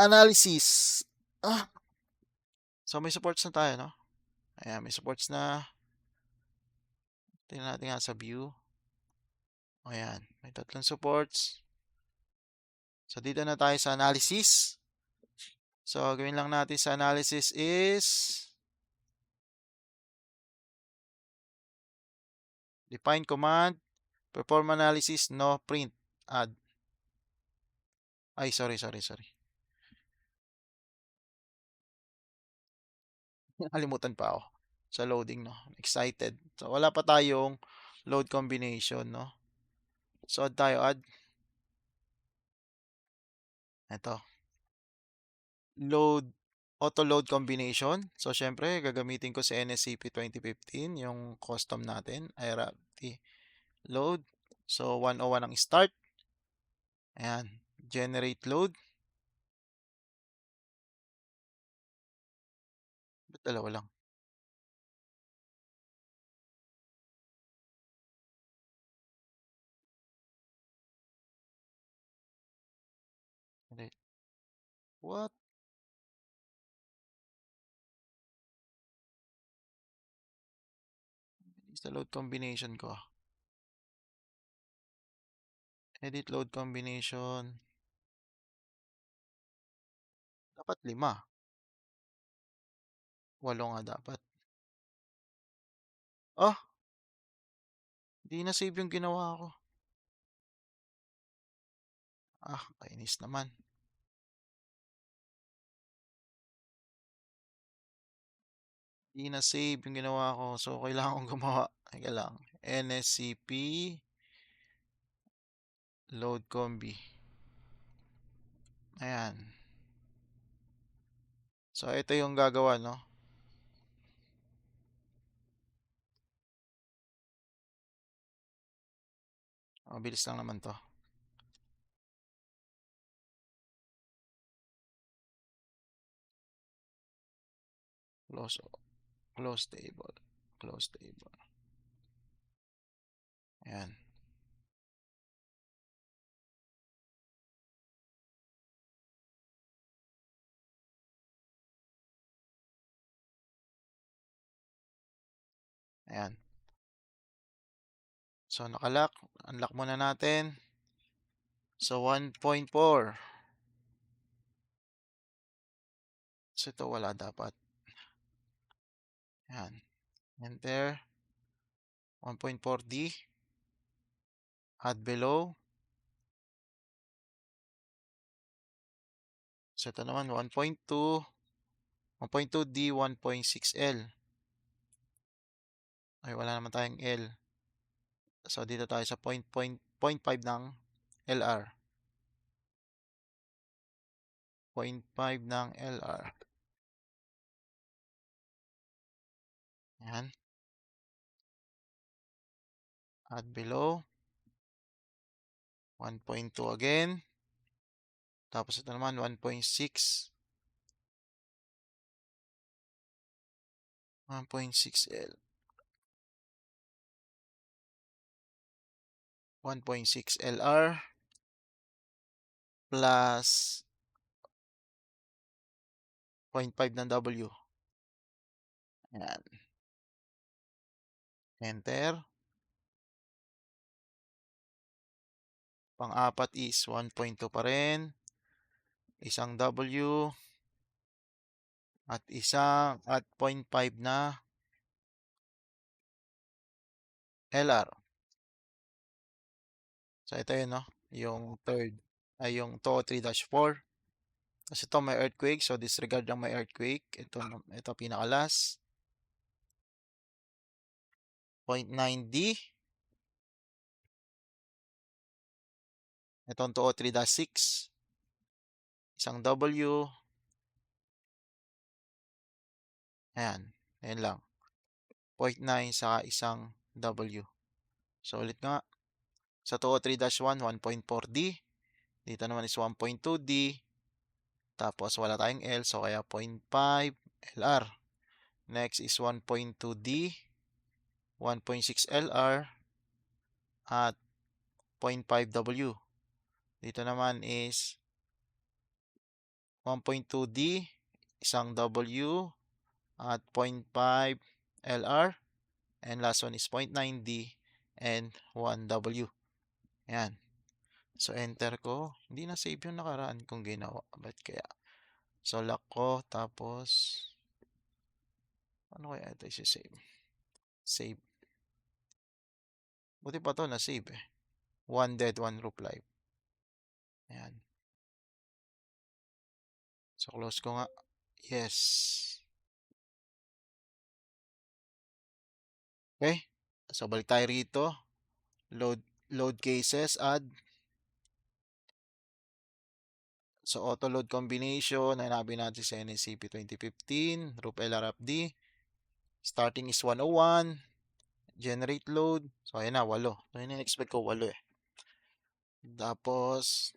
Analysis. So may supports na tayo, no? Ayan, may supports na. Tingnan natin nga sa view. Ayan, may tatlong supports. So dito na tayo sa analysis. So gawin lang natin sa analysis is define command, perform analysis, no print, add. Ay, sorry. Nakalimutan pa ako sa loading, no? Excited. So wala pa tayong load combination, no? So add tayo, add. Ito. Auto load combination. So syempre, gagamitin ko si NSCP 2015, yung custom natin, IRAP load. So 101 ang start. Ayan, generate load. Ba't dalawa lang? What? Is the load combination ko? Edit load combination. Dapat 5. 8 nga dapat. Oh, di na save yung ginawa ko. Kainis naman. Di na save yung ginawa ko. So, kailangan kong gumawa. Teka lang. NSCP load combi. Ayan. So, ito yung gagawa, no? Mabilis lang naman to. Close table. Close table. Ayan. Ayan. So, nakalock. Unlock muna natin. So, 1.4. So, ito wala dapat. Ayan. Enter. 1.4D. Add below. So, ito naman 1.2. 1.2D, 1.6L. Ay, wala naman tayong L. So, dito tayo sa 0.5 ng LR. 0.5 ng LR. Ayan. Add below. 1.2 again. Tapos ito naman 1.6. 1.6L. 1.6 LR plus 0.5 ng W. Ayan. Enter. Pang-apat is 1.2 pa rin. Isang W. At 0.5 na LR. So, ito yun, no? Yung third. Ay, yung 203-4. Kasi ito may earthquake. So, disregard lang may earthquake. Ito pinakalas. 0.9D. Itong 203-6. Isang W. Ayan. Ayan lang. 0.9 sa isang W. So, ulit nga. Sa 203-1, 1.4D. Dito naman is 1.2D. Tapos, wala tayong L. So, kaya 0.5 LR. Next is 1.2D. 1.6 LR. At 0.5 W. Dito naman is 1.2D, isang W, at 0.5 LR, and last one is 0.9D and 1W. Ayan. So, enter ko. Hindi na save yung nakaraan kong ginawa. Ba't kaya? So, lock ko. Tapos, ano kaya ito isi-save? Save. Buti pa to na-save eh. One dead, one rope live. Ayan. So, close ko nga. Yes. Okay. So, balik tayo rito. Load cases, add. So, auto load combination. Hanapin natin sa NSCP 2015. Rope LRFD. Starting is 101. Generate load. So, ayan na, 8. So, yun yung expect ko, 8 eh. Tapos,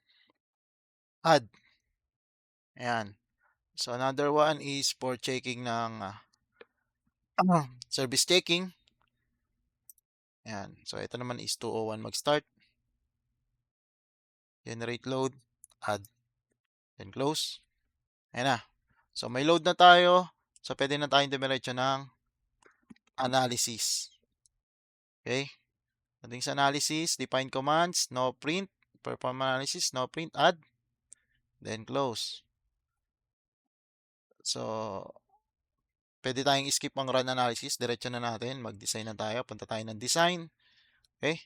add. Ayan. So, another one is for checking ng service checking. Ayan. So, ito naman is 201 mag-start. Generate load. Add. Then close. Ayan na. So, may load na tayo. So, pwede na tayong dumiretso ng analysis. Okay? Pagdating sa analysis, define commands, no print, perform analysis, no print, add, then close. So, pwede tayong skip ang run analysis. Diretso na natin. Mag-design na tayo. Punta tayo ng design. Okay?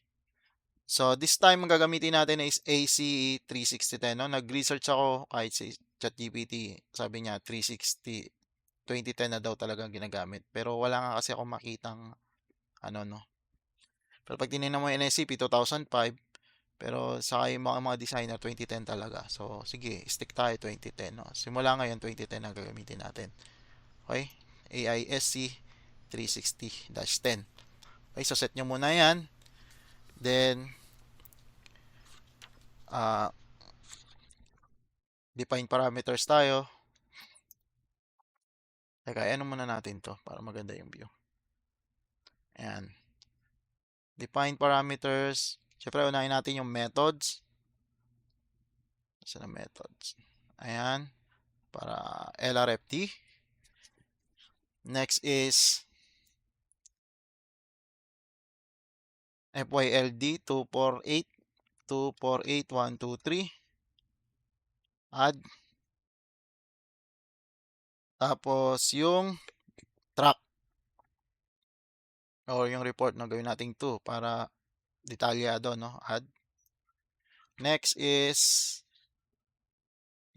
So, this time, ang gagamitin natin is AC36010. No? Nag-research ako kahit si ChatGPT. Sabi niya, 360, 2010 na daw talagang ginagamit. Pero wala nga kasi ako makitang ano, no? Pero pag tinignan mo yung NSCP, 2005. Pero sa yung mga designer, 2010 talaga. So, sige, stick tayo 2010. No? Simula ngayon, 2010 ang gagamitin natin. Okay? AISC 360-10. Okay, so set nyo muna yan. Then, define parameters tayo. Teka, ano muna natin to para maganda yung view. Ayan. Define parameters. Siyempre, unahin natin yung methods. Saan ang methods? Ayan. Para LRFD. Next is FYLD 248. 248123. Add. Tapos yung track or yung report na gawin natin 2 para detalyado, no? Add. Next is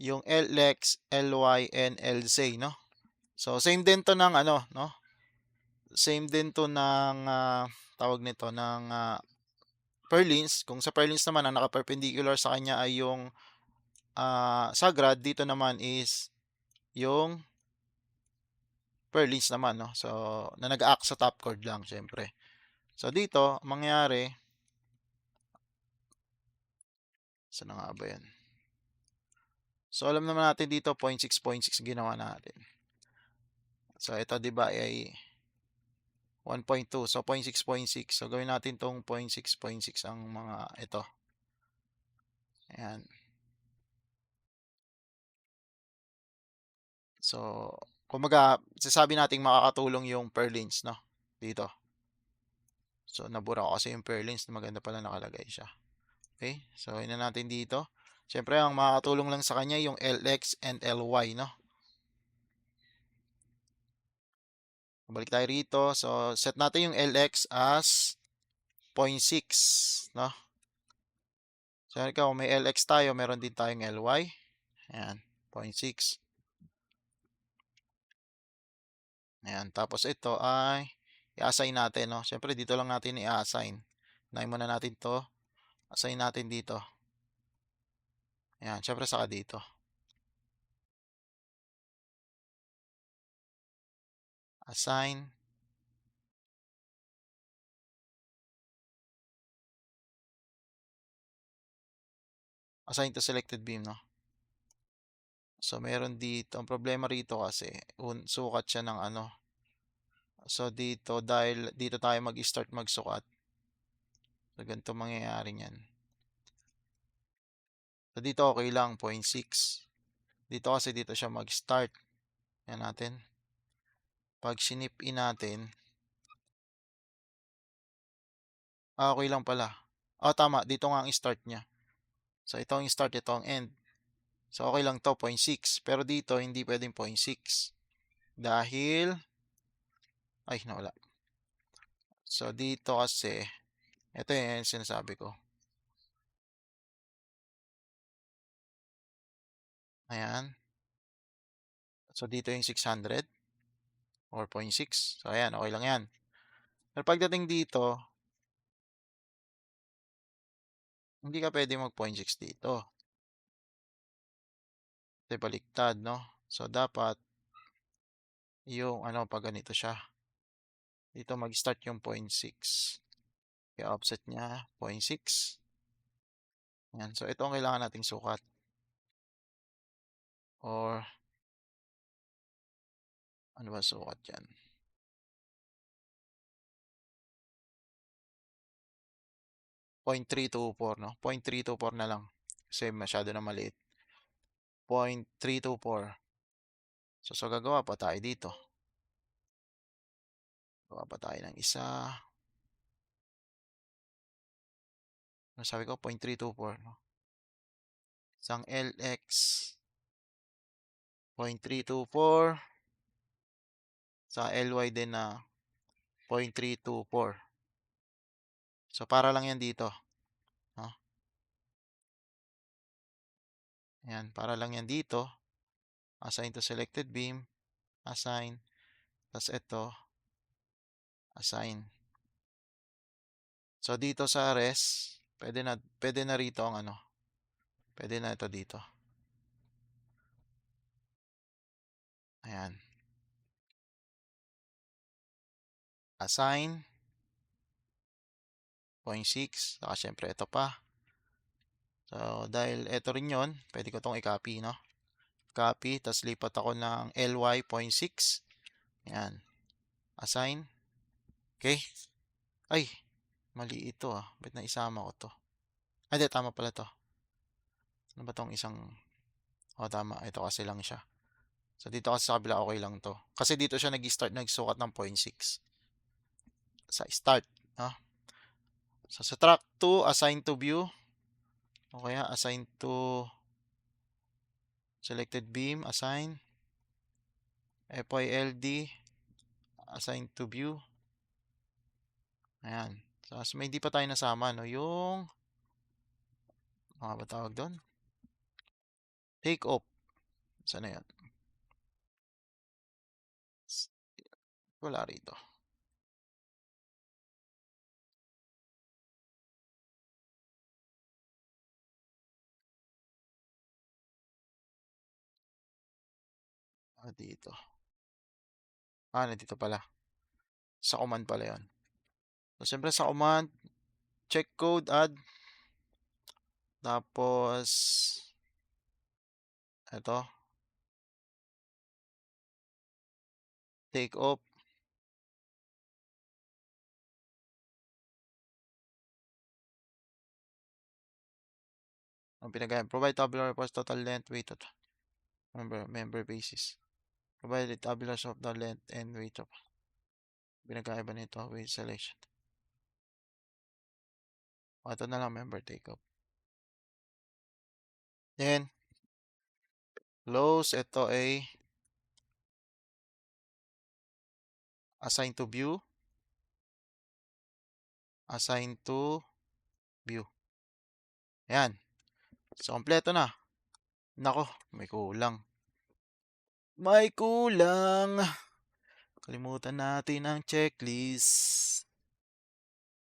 yung LX, LY, and LZ, no? So, same din to ng ano, no? Same din to ng tawag nito ng purlins. Kung sa purlins naman, ang naka-perpendicular sa kanya ay yung sagrad. Dito naman is yung purlins naman, no? So, na nag-act sa top chord lang, syempre. So, dito, mangyari, saan na nga ba yan? So, alam naman natin dito, 0.6 ginawa natin. So, ito, di ba, ay 1.2. So, 0.6. So, gawin natin tong 0.6 ang mga ito. Ayan. So, kumaga, sasabi natin makakatulong yung purlins, no? Dito. So, nabura ko kasi yung purlins. Maganda pala nakalagay siya. Okay? So, yun na natin dito. Siyempre, ang makakatulong lang sa kanya yung LX and LY, no? Balik tayo rito. So, set natin yung LX as 0.6, no? So, kung may LX tayo, meron din tayong LY. Ayan, 0.6. Ayan, tapos ito ay i-assign natin, no? Siyempre, dito lang natin i-assign. Unahin muna natin to. Assign natin dito. Ayan, siyempre saka dito. Assign. Assign to selected beam, no? So, meron dito. Ang problema rito kasi, sukat siya ng ano. So, dito, dahil dito tayo mag-start magsukat. So, ganito mangyayari niyan. So, dito okay lang, 0.6. Dito kasi dito siya mag-start. Yan natin. Pag sinip in natin, okay lang pala. Tama. Dito nga ang start niya. So, ito ang start, ito ang end. So, okay lang to, 0.6. Pero dito, hindi pwedeng 0.6. Dahil, ay, nawala. So, dito kasi, ito yung sinasabi ko. Ayan. So, dito yung 600 or 0.6. So, ayan, okay lang yan. Pero pagdating dito, hindi ka pwede mag 0.6 dito. Kasi baliktad, no? So, dapat, yung, pag ganito siya. Dito mag-start yung 0.6. Kaya offset niya, 0.6. Yan. So, ito ang kailangan nating sukat. Or, ano ba sukat yan? 0.324, no? 0.324 na lang. Kasi masyado na maliit. 0.324. So, gagawa pa tayo dito. Gawa pa tayo ng isa. Ano sabi ko? 0.324, no? Isang LX. 0.324. Sa LY din na 0.324. So, para lang yan dito. No? Ayan, para lang yan dito. Assign to selected beam. Assign. Tapos ito. Assign. So, dito sa res, pwede na rito ang ano. Pwede na ito dito. Ayan. Assign. 0.6. Saka syempre ito pa. So, dahil ito rin yun, pwede ko itong i-copy, no? Copy, tapos lipat ako ng LY 0.6. Ayan. Assign. Okay. Ay, mali ito ah. Ba't na isama ko to? Ay, di, tama pala to. Ano ba tong isang... tama. Ito kasi lang siya. So, dito kasi sa kabila, okay lang to. Kasi dito siya nag-start, nagsukat ng 0.6. Sa start. No? So, sa track 2, assign to view. O kaya, assign to selected beam. Assign. FYLD. Assign to view. Ayan. So, may hindi pa tayo nasama, no? Yung... Ano ba tawag doon? Take off. Saan na yan? Wala rito. Dito. Nandito pala. Sa command pala yun. So, siyempre sa command, check code, add. Tapos, ito. Take off. Ang pinagayan. Provide tabular reports total length, weight, at member basis. Provide the tabulars of the length and weight of pinagkaiba nito, weight selection. Ito na lang, member take off. Then, close. Ito ay assign to view. Assign to view. Ayan. So, kompleto na. Nako, may kulang. May kulang. Kalimutan natin ang checklist.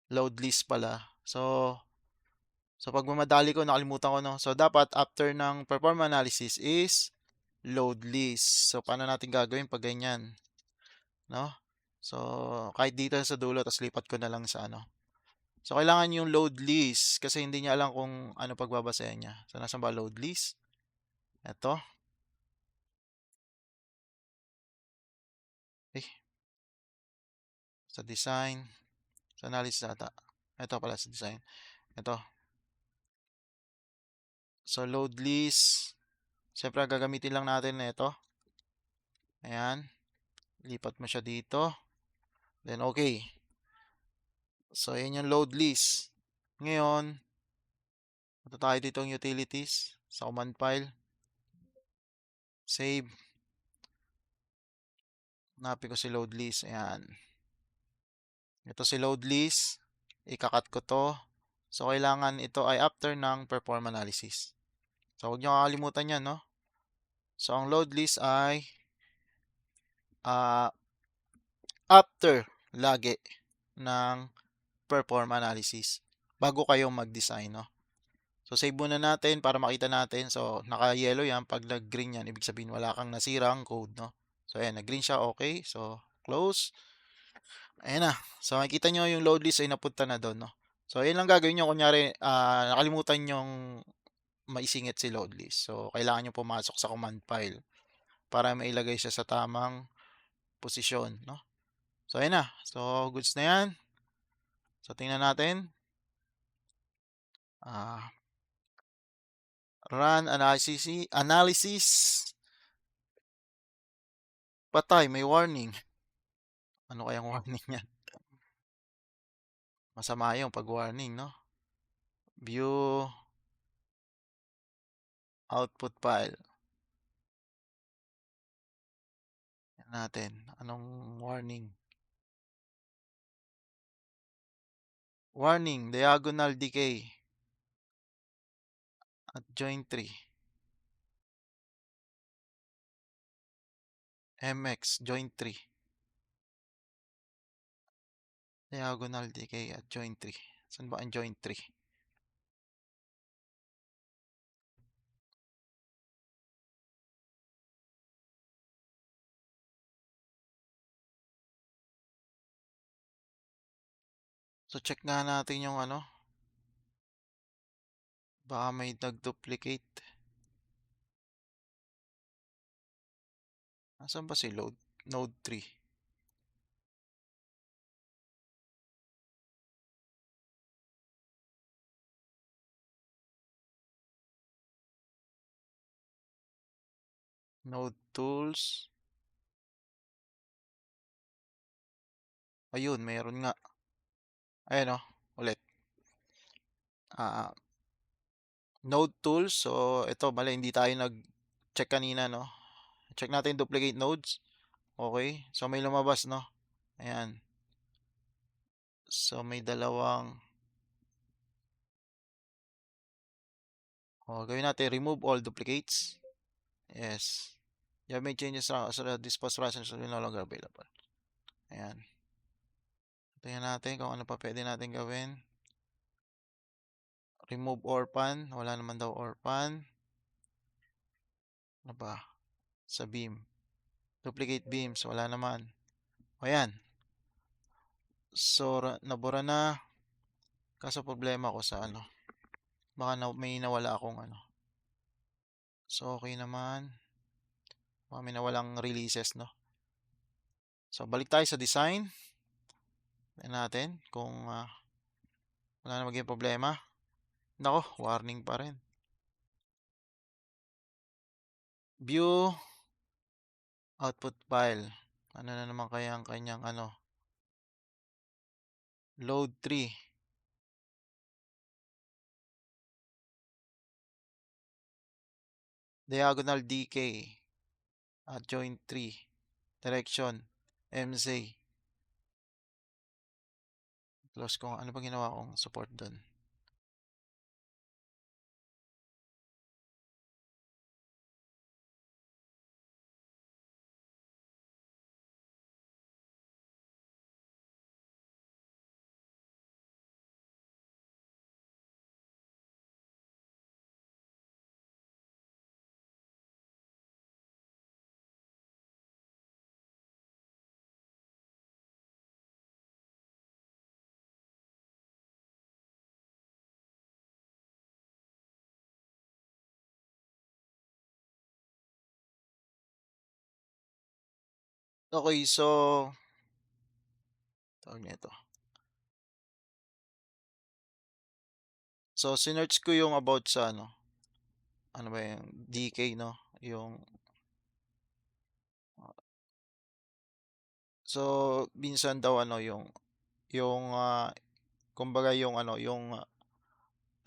Load list pala. So pag mamadali ko, nakalimutan ko, no? So, dapat after ng perform analysis is load list. So, paano natin gagawin pag ganyan? No? So, kahit dito sa dulo, tapos lipat ko na lang sa ano. So, kailangan yung load list kasi hindi niya alam kung ano pagbabasayan niya. So, nasan ba load list? Ito. Sa design. Sa analysis data. Ito pala sa design. Ito. So, load list. Siyempre gagamitin lang natin nito. Ayan, lipat mo siya dito. Then okay. So ayan yung load list. Ngayon, punta tayo dito yung utilities sa command file. Save. Hanapin ko si load list. Ayan. Ito si load list. Ikakat ko to. So kailangan ito ay after ng perform analysis. So huwag nyo kakalimutan yan, no? So ang load list ay ah, after lagi ng perform analysis bago kayo mag-design, no? So save muna natin para makita natin. So naka-yellow yan. Pag nag-green yan, ibig sabihin wala kang nasirang code, no? So ayan, nag-green siya, okay. So close. Ayan na. So makikita nyo yung load list ay napunta na doon, no? So ayan lang gagawin nyo. Kunyari, nakalimutan yung maisingit si load list. So kailangan nyo pumasok sa command file para mailagay siya sa tamang posisyon, no? So ayan na. So goods na yan. So tingnan natin. Ah, run analysis. Patay, may warning. Ano kayang warning yan? Masama yung pag warning, no? View output file. Yan natin. Anong warning? Warning, diagonal decay at joint tree. MX joint tree. Diagonal decay at joint tree. Saan ba ang joint tree? So check nga natin yung ano. Baka may nag-duplicate. Nasaan ba si load? Node 3. Node tools. Ayun, mayroon nga. Ayan o, ulit. Ah, node tools. So, ito, mali, hindi tayo nag-check kanina, no? Check natin duplicate nodes. Okay. So, may lumabas, no? Ayan. So, may dalawang. O, gawin natin, remove all duplicates. Yes. You have made changes so that this post is no longer available. Ayan. Tingnan natin kung ano pa pwede natin gawin. Remove orphan. Wala naman daw orphan. Ano ba? Sa beam. Duplicate beams. Wala naman. Ayan. So, nabura na. Kaso problema ko sa ano. Baka may nawala akong ano. So, okay naman. Baka may nawalang releases, no? So, balik tayo sa design. Tingnan natin kung wala na maging problema. Nako, warning pa rin. View output file. Ano na naman kaya ang kanyang ano? Load 3. Diagonal decay. Joint 3. Direction. MZ. Close ko. Ano ba ginawa kong support doon? Okay, so tawag nito. So, sinearch ko yung about sa ano. Ano ba yung DK, no? yung so minsan daw ano yung kumbaga yung ano yung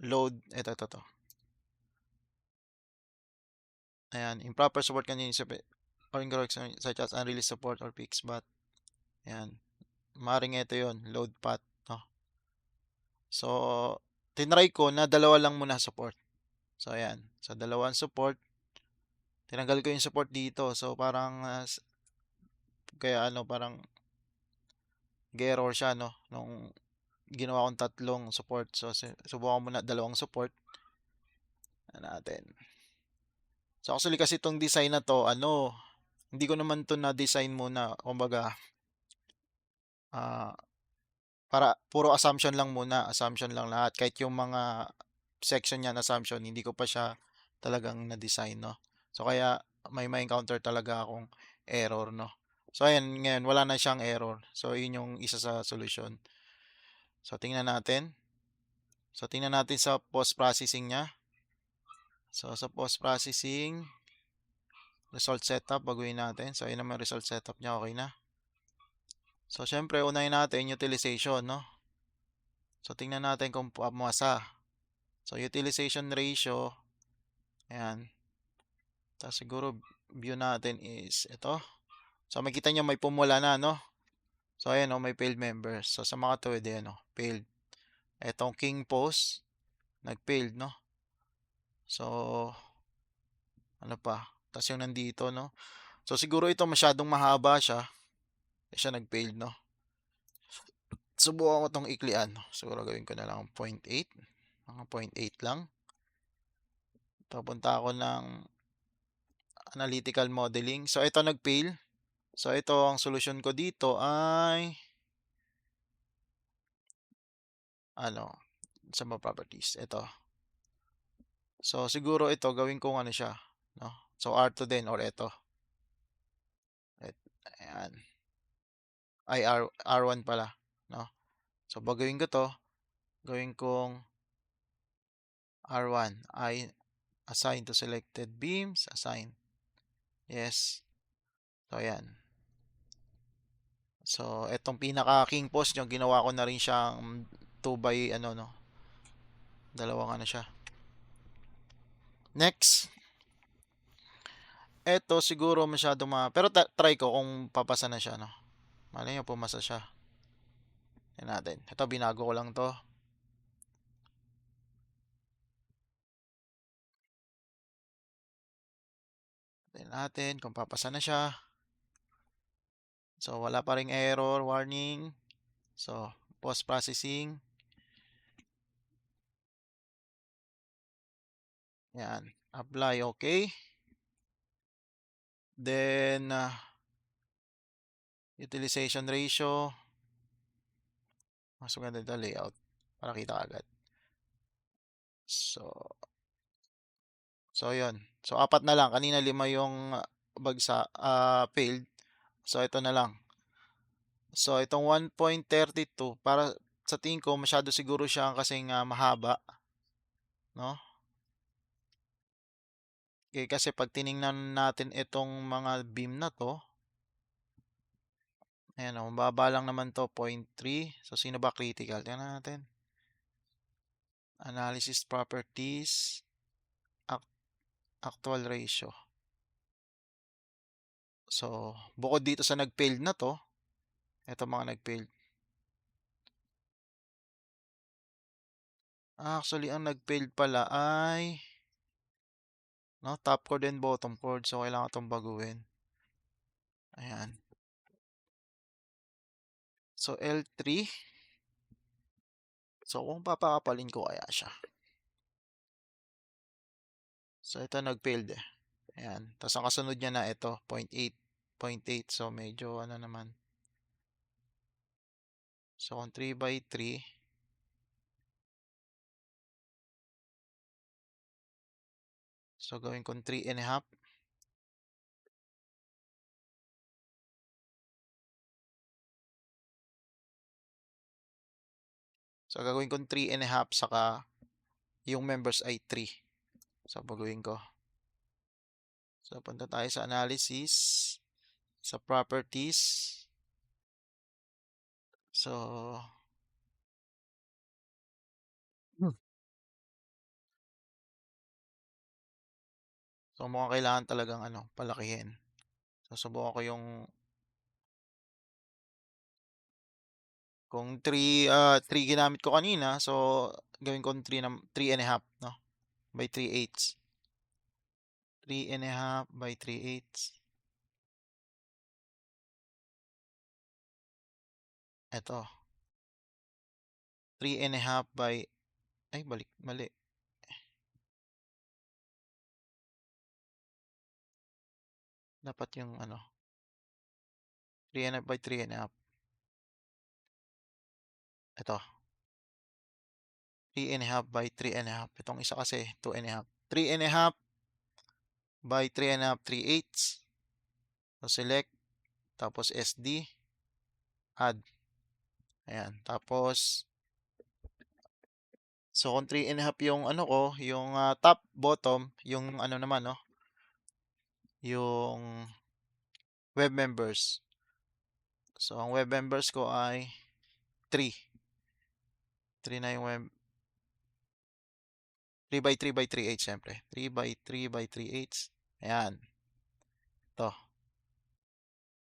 load eto. Ayan, improper support continues or incorrect such as unreleased support or fixed but ayan, maaaring ito yon load path, no? So, tinry ko na dalawa lang muna support. So, ayan. Sa dalawang support, tinanggal ko yung support dito. So, parang, kaya ano, parang error siya, no? Nung ginawa kong tatlong support. So, subukan ko muna dalawang support. Ano natin. So, actually, kasi itong design na to, ano, hindi ko naman to na-design muna. Kumbaga, ah, para puro assumption lang muna, assumption lang lahat. Kahit yung mga section niyan assumption, hindi ko pa siya talagang na-design, no? So kaya may encounter talaga akong error, no? So ayan, ngayon wala na siyang error. So yun yung isa sa solution. So tingnan natin. So tingnan natin sa post processing niya. So sa post processing, result setup baguhin natin. So ayun naman result setup niya, okay na. So syempre unahin natin utilization, no? So tingnan natin kung pumasa. So utilization ratio, ayan. Tapos siguro view natin is ito. So makita nyo may pumula na, no? So ayan, oh, may failed members. So sa mga tuwid, ayan, oh, failed. Etong king post, nag-failed, no? So, ano pa? Tapos yung nandito, no? So siguro ito masyadong mahaba siya. Kaya siya nag-failed, no? Subukan ko itong iklian. Siguro gawin ko na lang 0.8. Mga 0.8 lang. Papunta ako ng analytical modeling. So ito nag-fail. So ito ang solution ko dito ay ano, sa mga properties. Ito. So siguro ito gawin kong ano siya, no? So R2 din or ito. Ayan. Ay R1 pala, no? So bagawin ko 'to, gawin kong R1 ay assign to selected beams, assign. Yes. So ayan. So etong pinaka king post yung ginawa ko na rin siyang 2 by ano, no? Dalawang ano siya. Next. Eto siguro masyado pero try ko kung papasa na siya, no? Malay nyo pumasa siya. Yan natin. Ito binago ko lang 'to. Tingnan natin kung papasa na siya. So wala pa ring error, warning. So post processing. Yan. Apply, okay. Then utilization ratio. Mas maganda ito layout para kita agad. So yun. So apat na lang. Kanina lima yung failed. So ito na lang. So itong 1.32 para sa tingin ko masyado siguro siya kasing mahaba, no? Kasi pag tiningnan natin itong mga beam na to, ayan o, mababa lang naman to, 0.3. So sino ba critical? Tingnan natin. Analysis properties, actual ratio. So, bukod dito sa nag-failed na to, ito mga nag-failed. Actually, ang nag-failed pala ay no, top chord and bottom chord. So, kailangan itong baguhin. Ayan. So, L3. So, kung papakapalin ko kaya siya. So, ito nag-failed eh. Ayan. Tapos, ang kasunod niya na ito, 0.8. 0.8. So, medyo ano naman. So, kung 3 by 3, so, gawin kong 3 and a half. So, gagawin kong 3 and a half, saka yung members ay 3. So, baguhin ko. So, punta tayo sa analysis, sa properties. So, Hmm. so mukhang kailangan talagang ano, palakihin. So, subukan ko yung kung 3 ginamit ko kanina, so gawin kong 3 and a half, no? By 3/8. 3 and a half by 3/8. Ito, 3 and a half by, ay balik, mali. Dapat yung ano, 3 and a half by 3 and a half. Ito, 3 and a half by 3 and a half. Itong isa kasi, 2 and a half. 3 and a half by 3 and a half, 3/8. So, select, tapos SD, add. Ayan. Tapos, so kung 3 and a half yung ano ko, yung top, bottom, yung ano naman, no? Yung web members. So, ang web members ko ay 3. 3 na yung web. 3 by 3 by 3/8, syempre. 3 by 3 by 3/8. Ayan. Ito.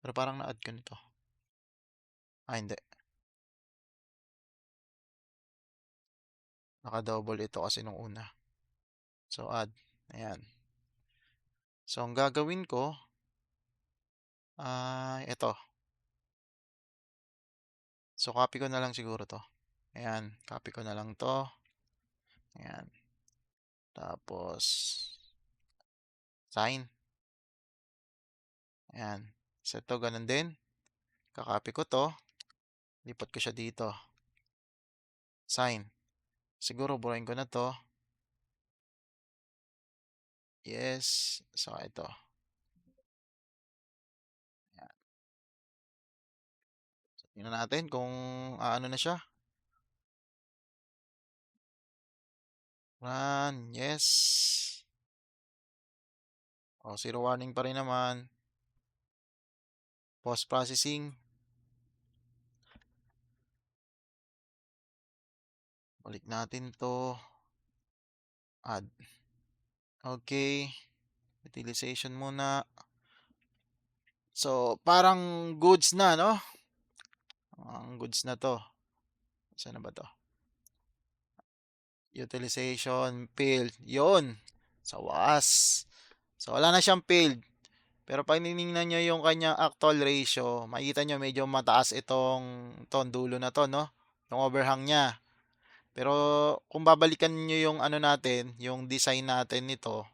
Pero parang na-add ko nito. Hindi. Naka-double ito kasi nung una. So, add. Ayan. So, ang gagawin ko ay ito. So, copy ko na lang siguro to. Ayan. Copy ko na lang to. Ayan. Tapos, sign. Ayan. So, ito, ganun din. Kakopy ko to. Lipat ko siya dito. Sign. Siguro, burahin ko na to. Yes. So, ito. Ayan. So, tingnan natin kung ano na siya. Run. Yes. O, zero warning pa rin naman. Post processing. Balik natin to. Add. Okay. Utilization muna. So, parang goods na, no? Ang goods na to. Saan na ba to? Utilization, failed. Yun. Sa wakas. So, wala na siyang failed. Pero pag niningnan nyo yung kanyang actual ratio, makikita nyo medyo mataas itong dulo na to, no? Yung overhang niya. Pero kung babalikan nyo yung ano natin, yung design natin nito,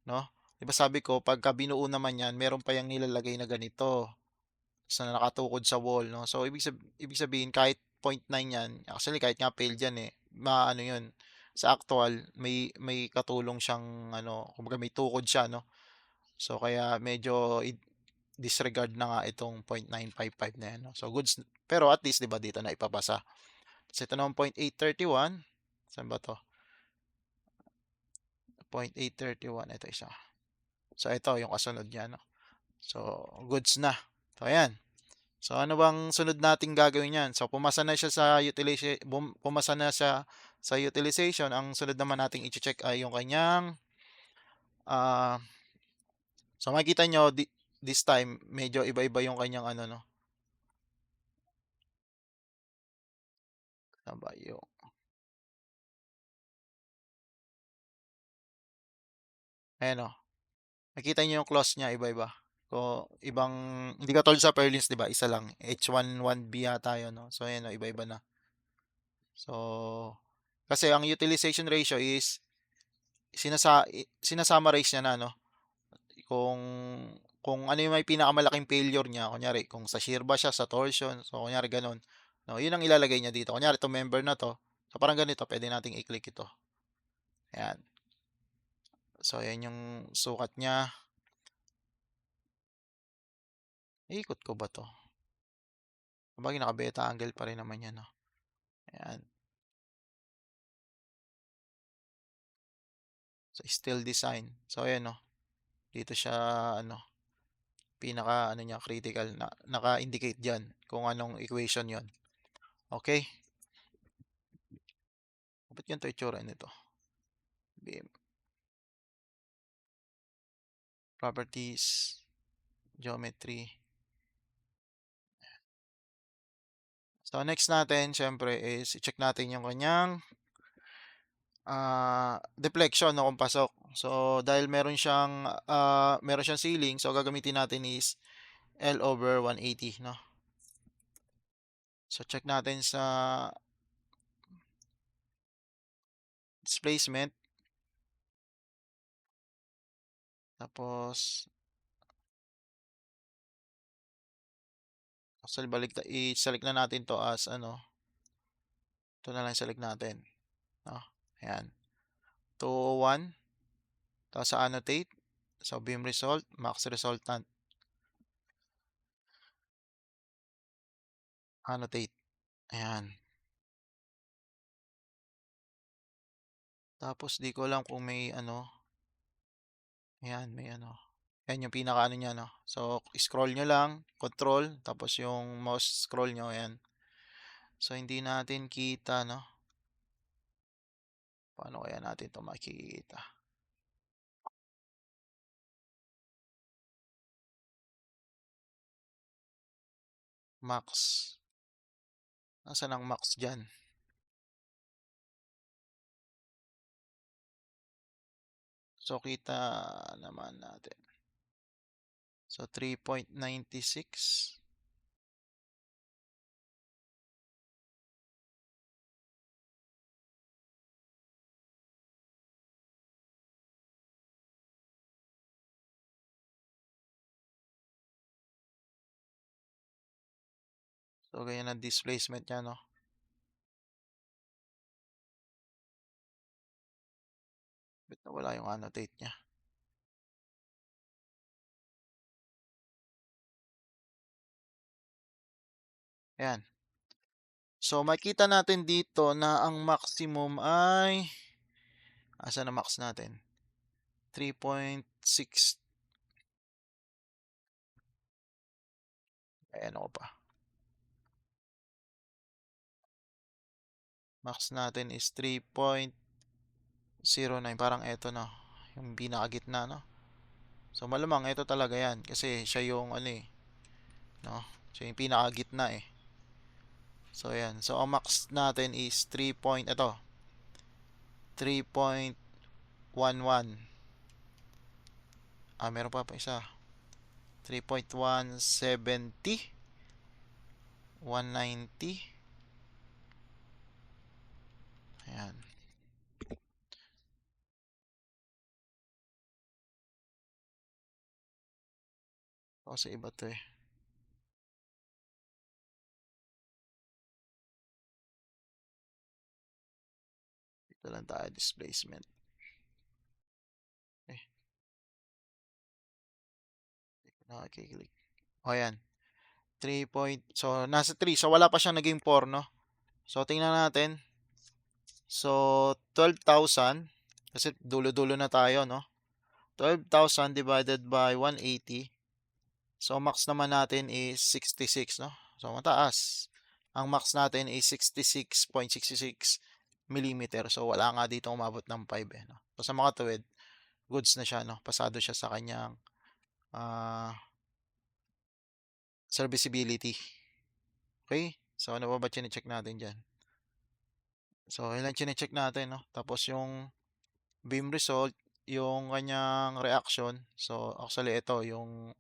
no? 'Di ba sabi ko, pagka binuo naman yan, meron pa yung nilalagay na ganito. So, na nakatukod sa wall, no? So, ibig sabihin, kahit 0.9 yan, actually, kahit nga failed yan, maano yun, sa actual, may katulong siyang, ano, kumbaga may tukod siya, no? So, kaya medyo disregard na nga itong 0.955 na yan, no? So, goods, pero at least, di ba, dito na ipapasa. So, ito naman 0.831, saan ba to? 0.831, ito isa. So, ito, yung kasunod niya, no? So, goods na. So, ayan. So, ano bang sunod nating gagawin yan? So, pumasa na siya sa utilization, pumasa na siya sa utilization. Ang sunod naman nating i-check ay yung kanyang, ah, so makikita nyo, this time, medyo iba-iba yung kanyang ano, no? Saan ba yung, ayan o. Makita nyo yung clause niya, iba-iba. So, ibang, hindi katulad sa Perlins, di ba? Isa lang. H11B yata yun, no? So, ayan o, iba-iba na. So, kasi ang utilization ratio is, sinasummarize niya na, no? Kung kung ano yung may pinakamalaking failure niya, kunyari kung sa shear ba siya, sa torsion, so kunyari ganun. No, yun ang ilalagay niya dito. Kunyari to member na to. So parang ganito, pwede nating i-click ito. Ayan. So ayan yung sukat niya. Iikot ko ba to? Sabagay naka-beta angle pa rin naman yan, no. Ayan. So still design. So ayan, no. Dito siya ano, pinaka ano niya critical na naka-indicate diyan kung anong equation 'yon. Okay? Ba't ganito itsura nito? Beam, properties, geometry. So next natin siyempre is i-check natin yung kanyang deflection no, kung pasok. So dahil meron siyang ceiling, so gagamitin natin is L over 180 no. So check natin sa displacement. Tapos i-select na natin to as ano. Ito na lang select natin, no. Ayan. 201. Tapos sa annotate. So beam result, max resultant. Annotate. Ayan. Tapos di ko alam kung may ano. Ayan, may ano. Ayan yung pinaka ano niya, no. So scroll nyo lang, control, tapos yung mouse scroll nyo, ayan. So hindi natin kita, no. Paano kaya natin to makikita? Max. Nasaan ang max dyan? So kita naman natin. So 3.96. So ganyan ang displacement niya, no. Ba't nawala yung annotate niya? Ayan. So makita natin dito na ang maximum ay asa na max natin? 3.6. Ayan ako pa. Max natin is 3.09. Parang eto no. Yung pinakagitna, no. So malamang ito talaga yan. Kasi siya yung ano eh. No? Siya yung pinakagitna eh. So ayan. So ang max natin is 3.11. Meron pa isa. 3.170. 190. Ayan. O sa iba to eh. Dito lang tayo displacement. Eh. Nakakiklik. O ayan. 3 point. So nasa 3. So wala pa siyang naging 4 no. So tingnan natin. So 12,000. Kasi dulo-dulo na tayo no. 12,000 divided by 180. So max naman natin is 66 no. So mataas. Ang max natin is 66.66 millimeter. So wala nga dito umabot ng 5 eh. No? So sa mga tuwid, goods na siya. No? Pasado siya sa kanyang serviceability. Okay? So ano ba chinecheck natin dyan? So ilan chinecheck natin. No? Tapos yung beam result, yung kanyang reaction. So actually ito yung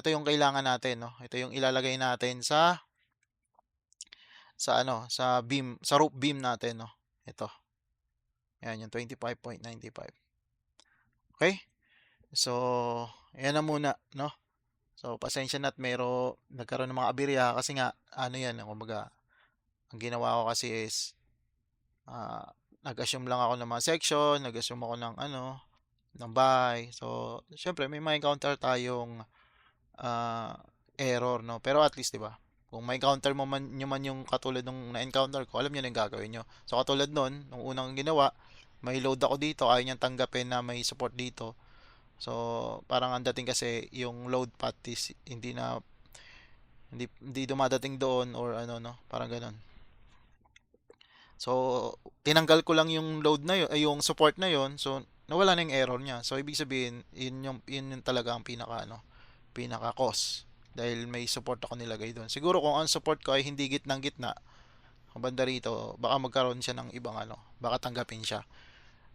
kailangan natin. No? Ito yung ilalagay natin sa beam, sa rope beam natin, no. Ito. Ayan, yung 25.95. Okay? So, ayan na muna, no. So, pasensya na at nagkaroon ng mga aberya kasi nga, ano yan, kumbaga, ang ginawa ko kasi is, nag-assume lang ako ng mga section, nag-assume ako ng bahay. So, syempre, may ma-encounter tayong error, no. Pero at least, di ba? Kung may encounter nyo man yung katulad nung na-encounter ko, alam nyo na yung gagawin nyo. So, katulad nun, nung unang ginawa, may load ako dito, ayaw niyang tanggapin na may support dito. So, parang ang dating kasi yung load path is hindi dumadating doon or ano no, parang gano'n. So, tinanggal ko lang yung load na yun, ay yung support na yun. So, nawala na yung error niya. So, ibig sabihin, yun yung talaga ang pinaka cause. Dahil may support ako nilagay doon. Siguro kung ang support ko ay hindi gitnang gitna, ang banda rito, baka magkaroon siya ng ibang ano, baka tanggapin siya.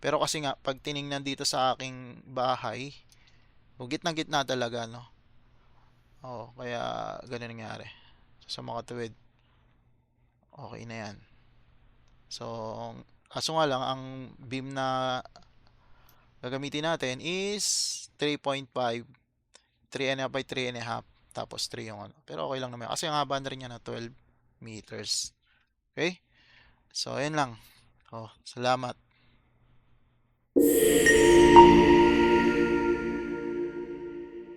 Pero kasi nga, pag tiningnan dito sa aking bahay, o gitnang gitna talaga, no? Oo, kaya ganun nangyari. So, sa mga tuwid, okay na yan. So, kaso nga lang, ang beam na gagamitin natin is 3.5, 3 and a half by 3 and a half, tapos 3 yung ano. Pero okay lang naman. Kasi ang haba na rin niya na 12 meters. Okay? So, ayan lang. Oh, salamat.